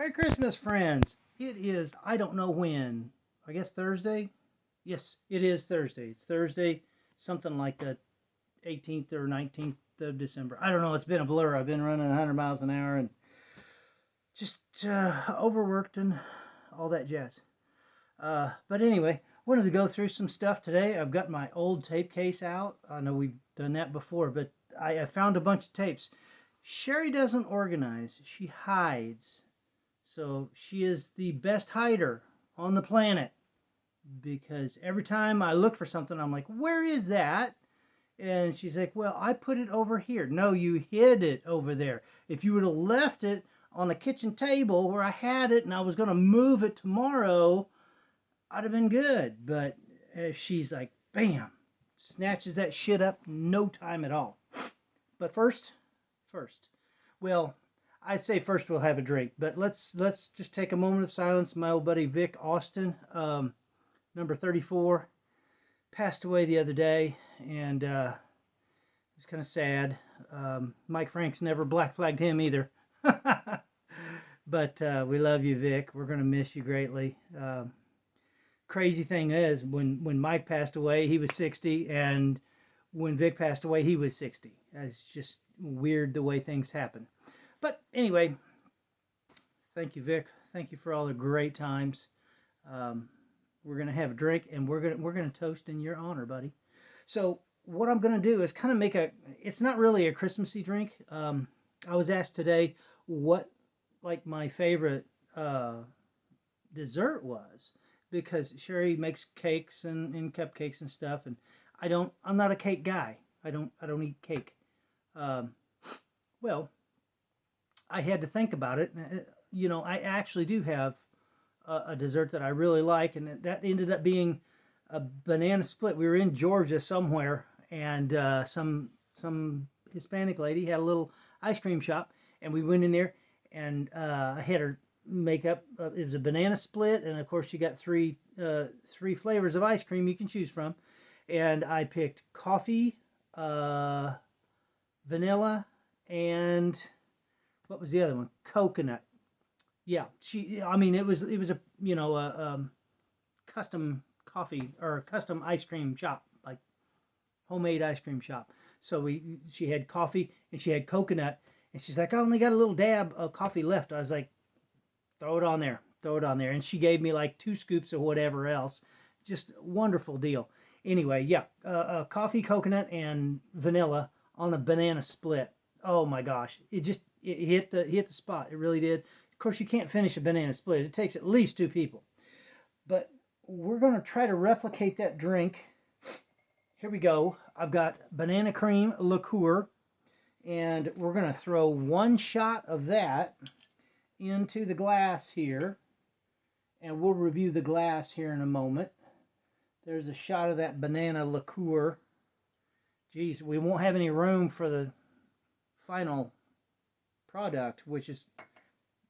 Merry Christmas, friends. It is, I don't know when. I guess Thursday? Yes, it is Thursday. It's Thursday, something like the 18th or 19th of December. I don't know. It's been a blur. I've been running 100 miles an hour and just overworked and all that jazz. But anyway, wanted to go through some stuff today. I've got my old tape case out. I know we've done that before, but I found a bunch of tapes. Sherry doesn't organize. She hides. So she is the best hider on the planet because every time I look for something, I'm like, where is that? And she's like, well, I put it over here. No, you hid it over there. If you would have left it on the kitchen table where I had it and I was going to move it tomorrow, I'd have been good. But she's like, bam, snatches that shit up, no time at all. But first, well, I'd say first we'll have a drink, but let's just take a moment of silence. My old buddy Vic Austin, number 34, passed away the other day, and it was kind of sad. Mike Franks never black flagged him either. But we love you, Vic. We're going to miss you greatly. Crazy thing is, when Mike passed away, he was 60, and when Vic passed away, he was 60. It's just weird the way things happen. But anyway, thank you, Vic. Thank you for all the great times. We're gonna have a drink, and we're gonna toast in your honor, buddy. So what I'm gonna do is kind of make a. It's not really a Christmassy drink. I was asked today what like my favorite dessert was because Sherry makes cakes and cupcakes and stuff, and I'm not a cake guy. I don't eat cake. Well, I had to think about it. I actually do have a dessert that I really like, and that ended up being a banana split. We were in Georgia somewhere, and some Hispanic lady had a little ice cream shop, and we went in there, and I had her make up. It was a banana split, and of course you got three flavors of ice cream you can choose from, and I picked coffee, vanilla, and what was the other one? Coconut. Yeah, it was a custom coffee or custom ice cream shop, like homemade ice cream shop. So she had coffee and she had coconut, and she's like, I only got a little dab of coffee left. I was like, throw it on there, and she gave me like 2 scoops of whatever else. Just wonderful deal. Anyway, yeah, coffee, coconut, and vanilla on a banana split. Oh my gosh, it hit the spot. It really did. Of course, you can't finish a banana split. It takes at least 2 people. But we're going to try to replicate that drink. Here we go. I've got banana cream liqueur, and we're going to throw 1 shot of that into the glass here, and we'll review the glass here in a moment. There's a shot of that banana liqueur. Geez, we won't have any room for the final product, which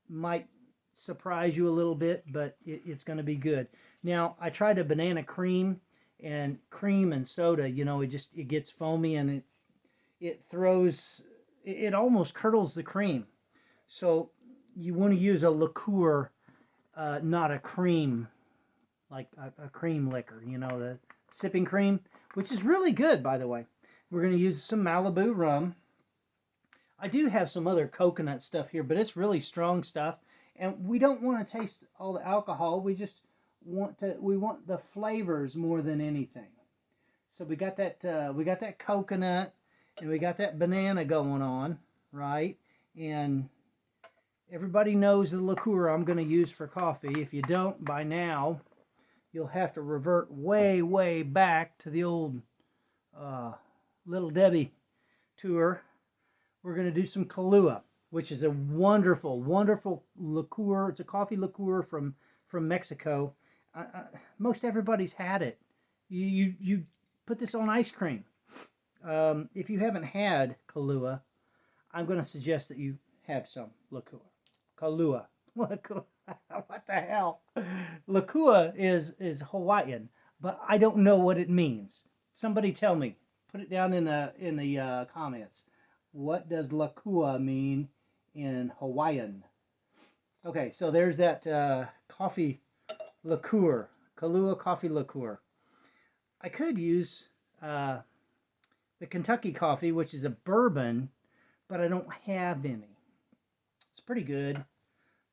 might surprise you a little bit, but it's going to be good. Now, I tried a banana cream and soda. It gets foamy, and it almost curdles the cream. So you want to use a liqueur, not a cream, like a cream liquor, the sipping cream, which is really good, by the way. We're going to use some Malibu rum. I do have some other coconut stuff here, but it's really strong stuff, and we don't want to taste all the alcohol. We just want the flavors more than anything. So we got that coconut, and we got that banana going on, right? And everybody knows the liqueur I'm going to use for coffee. If you don't by now, you'll have to revert way, way back to the old Little Debbie tour. We're going to do some Kahlua, which is a wonderful, wonderful liqueur. It's a coffee liqueur from Mexico. Most everybody's had it. You put this on ice cream. If you haven't had Kahlua, I'm going to suggest that you have some liqueur. Kahlua. What the hell? Liqueur is Hawaiian, but I don't know what it means. Somebody tell me. Put it down in the comments. What does liqueur mean in Hawaiian? Okay, so there's that coffee liqueur, Kahlua coffee liqueur. I could use uh, the Kentucky coffee, which is a bourbon, but I don't have any. It's pretty good,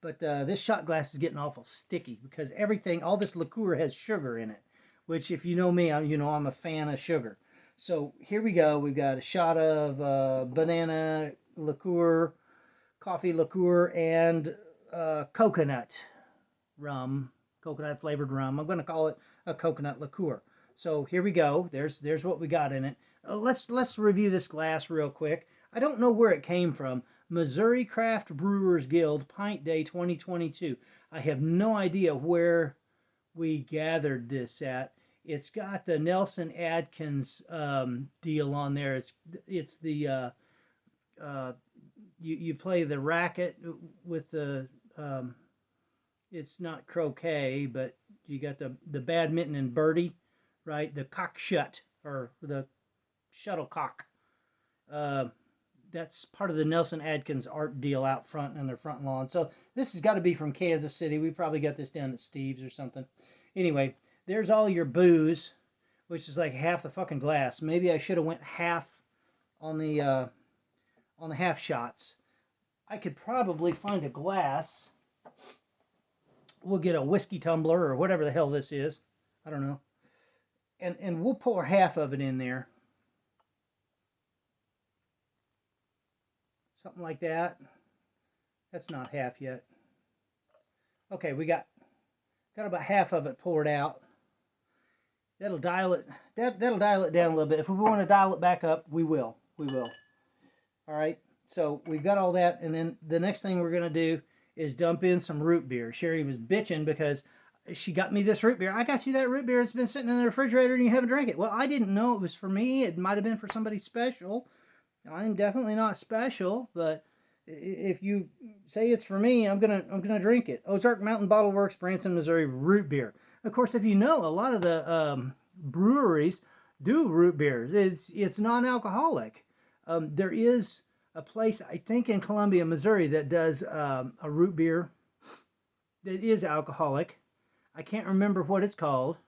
but this shot glass is getting awful sticky because everything, all this liqueur has sugar in it, which if you know me, you know I'm a fan of sugar. So here we go. We've got a shot of banana liqueur, coffee liqueur, and coconut rum, coconut flavored rum. I'm going to call it a coconut liqueur. So here we go. There's what we got in it. Let's review this glass real quick. I don't know where it came from. Missouri Craft Brewers Guild Pint Day 2022. I have no idea where we gathered this at. It's got the Nelson Adkins deal on there. It's the uh, you play the racket with the it's not croquet, but you got the badminton and birdie, right? The cock shut or the shuttlecock. Uh, that's part of the Nelson Adkins art deal out front in their front lawn. So this has got to be from Kansas City. We probably got this down at Steve's or something. Anyway, there's all your booze, which is like half the fucking glass. Maybe I should have went half on the half shots. I could probably find a glass. We'll get a whiskey tumbler or whatever the hell this is. I don't know. And we'll pour half of it in there. Something like that. That's not half yet. Okay, we got about half of it poured out. That'll dial it. That'll dial it down a little bit. If we want to dial it back up, we will. We will. All right. So we've got all that, and then the next thing we're gonna do is dump in some root beer. Sherry was bitching because she got me this root beer. I got you that root beer. It's been sitting in the refrigerator and you haven't drank it. Well, I didn't know it was for me. It might have been for somebody special. I'm definitely not special, but if you say it's for me, I'm gonna drink it. Ozark Mountain Bottle Works, Branson, Missouri root beer. Of course, if you know, a lot of the breweries do root beer. It's non-alcoholic. There is a place I think in Columbia, Missouri, that does a root beer that is alcoholic. I can't remember what it's called.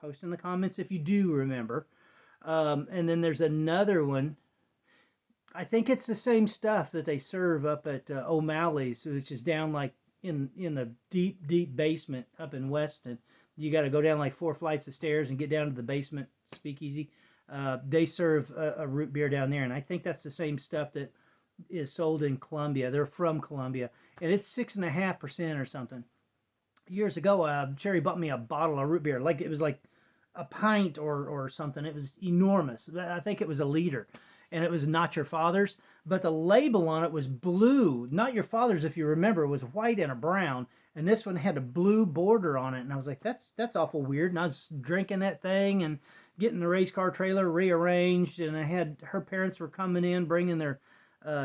Post in the comments if you do remember. And then there's another one. I think it's the same stuff that they serve up at O'Malley's, which is down like in the deep basement up in Weston. You got to go down like 4 flights of stairs and get down to the basement speakeasy. They serve a root beer down there, and I think that's the same stuff that is sold in Columbia. They're from Columbia, and it's 6.5% or something. Years ago, Sherry bought me a bottle of root beer, like it was like a pint or something. It was enormous. I think it was a liter, and it was Not Your Father's, but the label on it was blue. Not Your Father's, if you remember, was white and a brown, and this one had a blue border on it. And I was like, that's awful weird. And I was drinking that thing and getting the race car trailer rearranged, and I had her parents were coming in, bringing their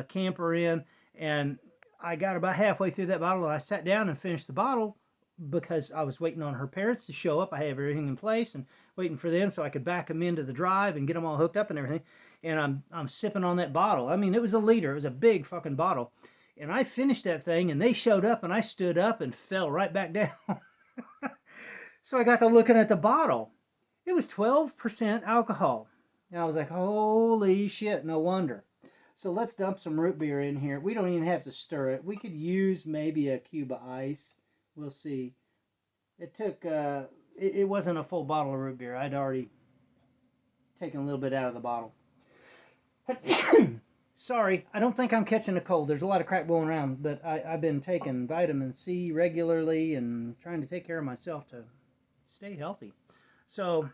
camper in, and I got about halfway through that bottle, and I sat down and finished the bottle because I was waiting on her parents to show up. I have everything in place and waiting for them so I could back them into the drive and get them all hooked up and everything. And I'm sipping on that bottle. I mean, it was a liter. It was a big fucking bottle. And I finished that thing, and they showed up, and I stood up and fell right back down. So I got to looking at the bottle. It was 12% alcohol. And I was like, holy shit, no wonder. So let's dump some root beer in here. We don't even have to stir it. We could use maybe a cube of ice. We'll see. It took, it wasn't a full bottle of root beer. I'd already taken a little bit out of the bottle. Sorry, I don't think I'm catching a cold. There's a lot of crap going around, but I've been taking vitamin C regularly and trying to take care of myself to stay healthy. So,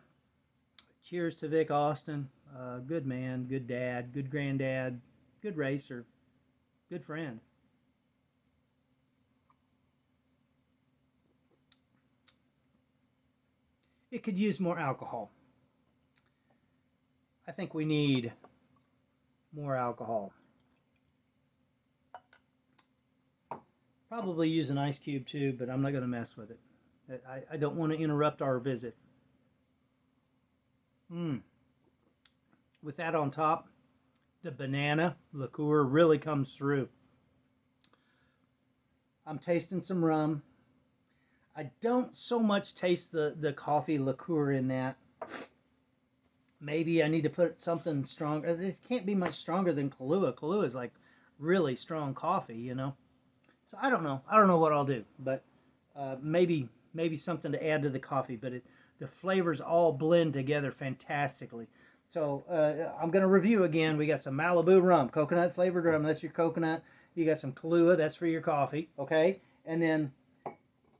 cheers to Vic Austin. Good man, good dad, good granddad, good racer, good friend. It could use more alcohol. I think we need more alcohol. Probably use an ice cube too, but I'm not going to mess with it. I don't want to interrupt our visit. With that on top, the banana liqueur really comes through. I'm tasting some rum. I don't so much taste the coffee liqueur in that. Maybe I need to put something stronger. It can't be much stronger than Kahlua. Kahlua is like really strong coffee, you know. So I don't know. I don't know what I'll do, but maybe something to add to the coffee. But the flavors all blend together fantastically. So I'm going to review again. We got some Malibu rum, coconut flavored rum. That's your coconut. You got some Kahlua. That's for your coffee. Okay, and then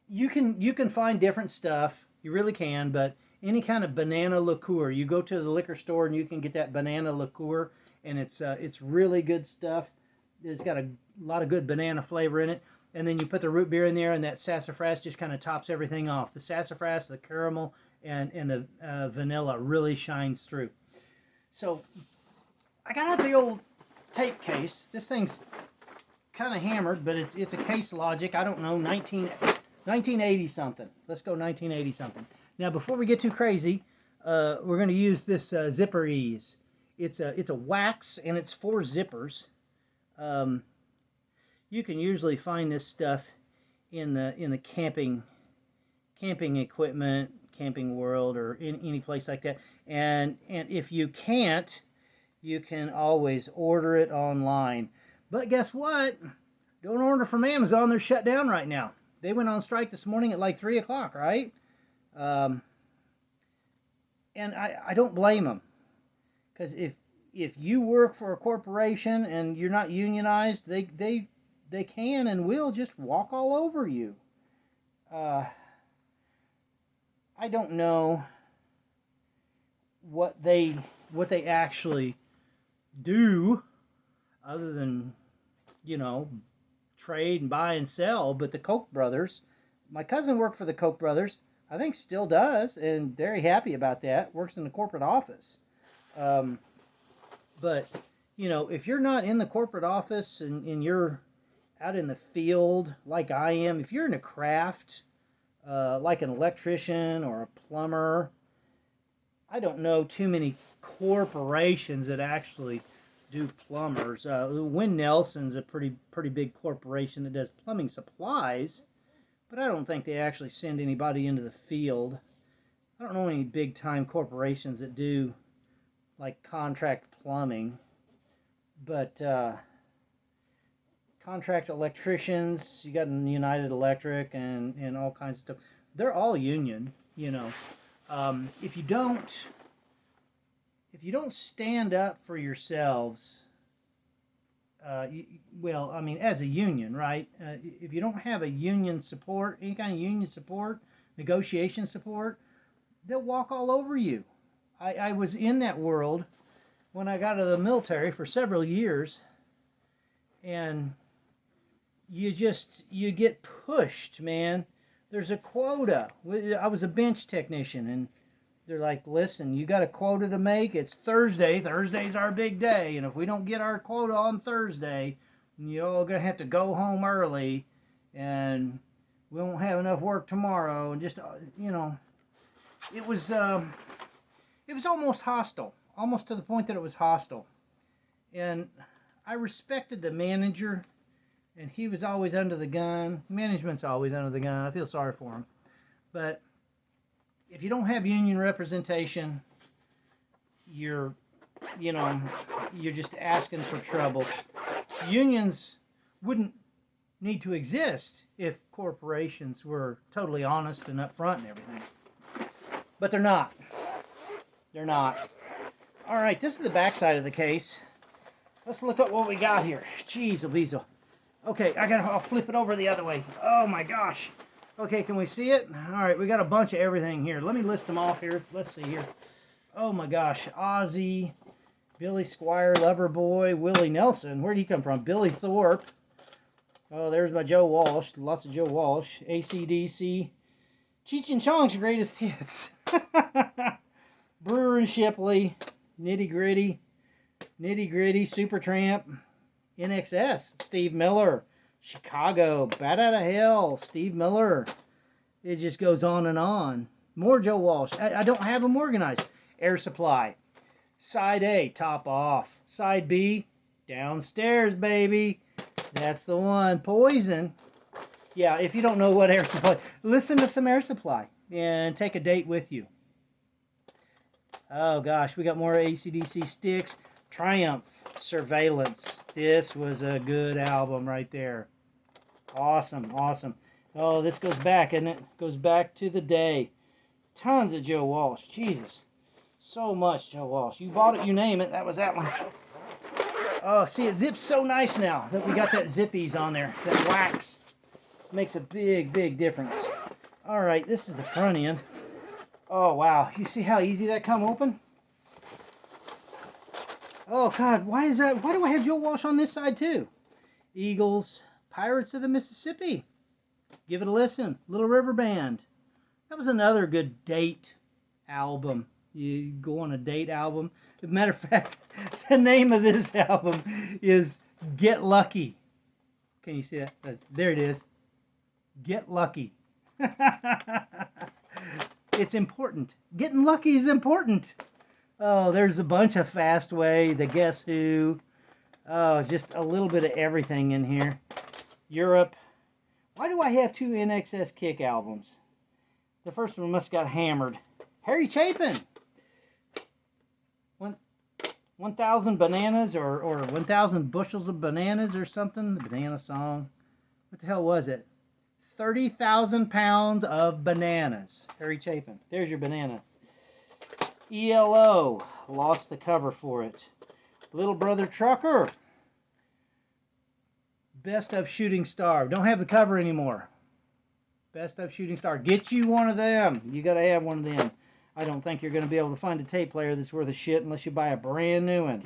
you can find different stuff. You really can, but any kind of banana liqueur. You go to the liquor store and you can get that banana liqueur, and it's really good stuff. It's got a lot of good banana flavor in it. And then you put the root beer in there, and that sassafras just kind of tops everything off. The sassafras, the caramel, and the vanilla really shines through. So I got out the old tape case. This thing's kind of hammered, but it's a Case Logic. I don't know, 1980 something. Let's go 1980 something. Now, before we get too crazy, we're going to use this zipper ease. It's a wax, and it's 4 zippers. You can usually find this stuff in the camping equipment, Camping World, or in any place like that. And if you can't, you can always order it online. But guess what? Don't order from Amazon. They're shut down right now. They went on strike this morning at like 3 o'clock, right? And I don't blame them, because if you work for a corporation and you're not unionized, they can and will just walk all over you. I don't know what they actually do other than, you know, trade and buy and sell. But the Koch brothers, my cousin worked for the Koch brothers, I think still does, and very happy about that. Works in the corporate office. But, you know, if you're not in the corporate office and you're out in the field like I am, if you're in a craft, like an electrician or a plumber, I don't know too many corporations that actually do plumbers. Wynn Nelson's a pretty big corporation that does plumbing supplies, but I don't think they actually send anybody into the field. I don't know any big time corporations that do like contract plumbing, but contract electricians, you got United Electric and all kinds of stuff. They're all union, you know. If you don't stand up for yourselves, well, I mean, as a union, right? If you don't have a union support, any kind of union support, negotiation support, they'll walk all over you. I was in that world when I got out of the military for several years, and you get pushed, man. There's a quota. I was a bench technician, and they're like, listen, you got a quota to make. It's Thursday. Thursday's our big day, and if we don't get our quota on Thursday, you're all going to have to go home early, and we won't have enough work tomorrow. And just, you know, it was almost hostile, almost to the point that it was hostile. And I respected the manager, and he was always under the gun. Management's always under the gun. I feel sorry for him. But if you don't have union representation, you're just asking for trouble. Unions wouldn't need to exist if corporations were totally honest and upfront and everything. But they're not. They're not. All right, this is the back side of the case. Let's look at what we got here. Jeez, Louisa. Okay, I'll flip it over the other way. Oh my gosh. Okay, can we see it? All right, we got a bunch of everything here. Let me list them off here. Let's see here. Oh my gosh. Ozzy, Billy Squire, Loverboy, Willie Nelson. Where'd he come from? Billy Thorpe. Oh, there's my Joe Walsh. Lots of Joe Walsh. AC/DC. Cheech and Chong's greatest hits. Brewer and Shipley. Nitty Gritty, Supertramp, NXS, Steve Miller, Chicago, Bat Out of Hell, Steve Miller. It just goes on and on. More Joe Walsh. I don't have them organized. Air Supply. Side A, Top Off. Side B, Downstairs, baby. That's the one. Poison. Yeah, if you don't know what Air Supply, listen to some Air Supply and take a date with you. Oh gosh, we got more AC/DC sticks. Triumph Surveillance. This was a good album right there. Awesome, awesome. Oh, this goes back, and it goes back to the day. Tons of Joe Walsh. Jesus. So much Joe Walsh. You bought it, you name it. That was that one. Oh, see, it zips so nice now that we got that zippies on there. That wax makes a big, big difference. All right, this is the front end. Oh, wow. You see how easy that come open? Oh, God, why is that? Why do I have Joe Walsh on this side, too? Eagles, Pirates of the Mississippi. Give it a listen. Little River Band. That was another good date album. You go on a date album. As a matter of fact, the name of this album is Get Lucky. Can you see that? There it is. Get Lucky. It's important. Getting lucky is important. Oh, there's a bunch of Fastway, the Guess Who. Oh, just a little bit of everything in here. Europe. Why do I have two NXS Kick albums? The first one must have got hammered. Harry Chapin. 1,000 bananas or 1,000 bushels of bananas or something. The banana song. What the hell was it? 30,000 pounds of bananas. Harry Chapin. There's your banana. ELO. Lost the cover for it. Little Brother Trucker. Best of Shooting Star. Don't have the cover anymore. Best of Shooting Star. Get you one of them. You got to have one of them. I don't think you're going to be able to find a tape player that's worth a shit unless you buy a brand new one.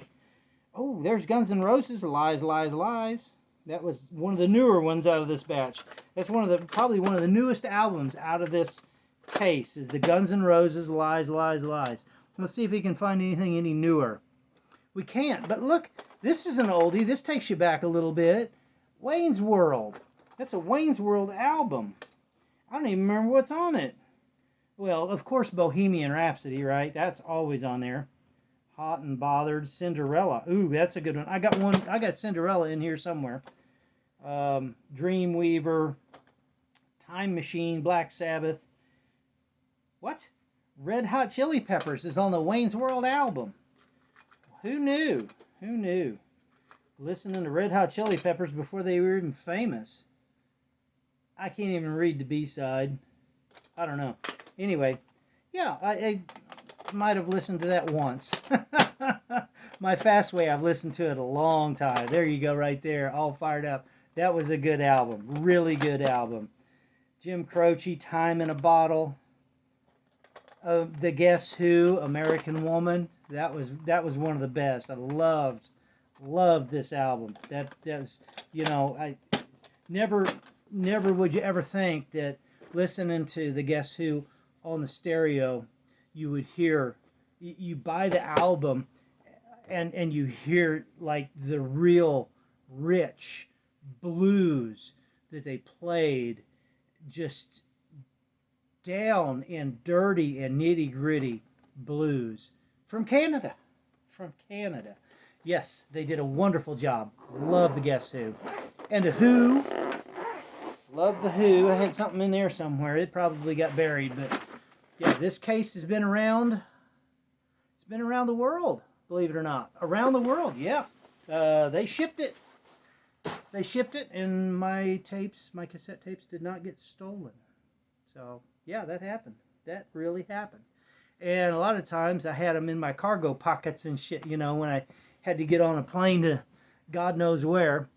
Oh, there's Guns N' Roses. Lies, Lies, Lies. That was one of the newer ones out of this batch. That's probably one of the newest albums out of this case is the Guns N' Roses Lies, Lies, Lies. Let's see if we can find anything any newer. We can't, but look, this is an oldie. This takes you back a little bit. Wayne's World. That's a Wayne's World album. I don't even remember what's on it. Well, of course, Bohemian Rhapsody, right? That's always on there. Hot and Bothered, Cinderella. Ooh, that's a good one. I got Cinderella in here somewhere. Dreamweaver, Time Machine, Black Sabbath. What? Red Hot Chili Peppers is on the Wayne's World album. Who knew? Who knew? Listening to Red Hot Chili Peppers before they were even famous. I can't even read the B-side. I don't know. Anyway, yeah, I might have listened to that once. My Fastway, I've listened to it a long time. There you go, right there, all fired up. That was a good album, really good album. Jim Croce, Time in a Bottle. The Guess Who, American Woman. That was one of the best. I loved this album. That's I never would you ever think that listening to the Guess Who on the stereo, you would hear, you buy the album and you hear like the real rich blues that they played, just down and dirty and nitty gritty blues from Canada. Yes, they did a wonderful job. Love the Guess Who. And the Who. Love the Who. I had something in there somewhere. It probably got buried, but yeah, this case has been around. It's been around the world, believe it or not. Around the world, yeah. They shipped it. They shipped it, and my cassette tapes did not get stolen. So, yeah, that happened. That really happened. And a lot of times I had them in my cargo pockets and shit, when I had to get on a plane to God knows where.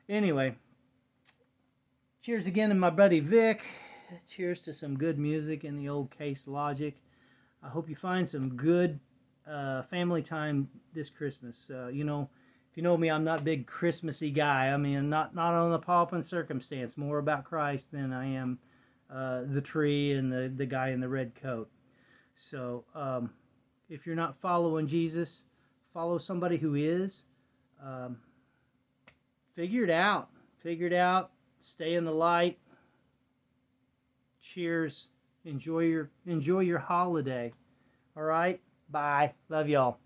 Anyway, cheers again to my buddy Vic. Cheers to some good music in the old Case Logic. I hope you find some good family time this Christmas. If you know me, I'm not a big Christmassy guy. I mean, not on the pomp and circumstance. More about Christ than I am the tree and the guy in the red coat. So if you're not following Jesus, follow somebody who is. Figure it out. Stay in the light. Cheers. Enjoy your holiday. All right? Bye. Love y'all.